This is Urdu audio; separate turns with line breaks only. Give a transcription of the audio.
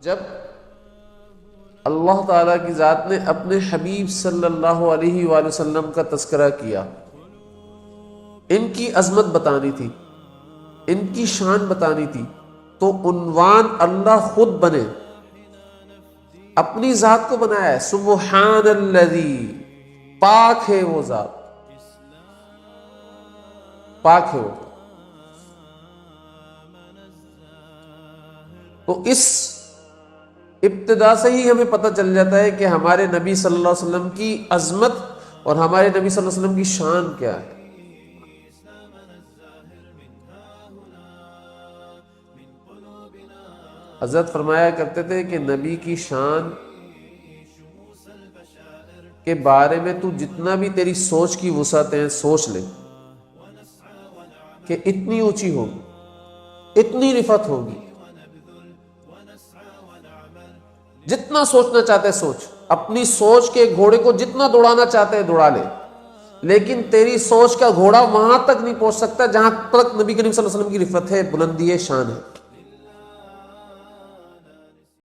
جب اللہ تعالیٰ کی ذات نے اپنے حبیب صلی اللہ علیہ وآلہ وسلم کا تذکرہ کیا، ان کی عظمت بتانی تھی، ان کی شان بتانی تھی، تو عنوان اللہ خود بنے، اپنی ذات کو بنایا ہے، سبحان الذی، پاک ہے وہ ذات، پاک ہے وہ۔ تو اس ابتدا سے ہی ہمیں پتہ چل جاتا ہے کہ ہمارے نبی صلی اللہ علیہ وسلم کی عظمت اور ہمارے نبی صلی اللہ علیہ وسلم کی شان کیا ہے۔ حضرت فرمایا کرتے تھے کہ نبی کی شان کے بارے میں تو جتنا بھی تیری سوچ کی وسعت ہے سوچ لے کہ اتنی اونچی ہوگی، اتنی رفعت ہوگی، جتنا سوچنا چاہتے سوچ، اپنی سوچ کے گھوڑے کو جتنا دوڑانا چاہتے دوڑا لے، لیکن تیری سوچ کا گھوڑا وہاں تک نہیں پہنچ سکتا جہاں تک نبی کریم صلی اللہ علیہ وسلم کی رفعت ہے، بلندی ہے، شان ہے۔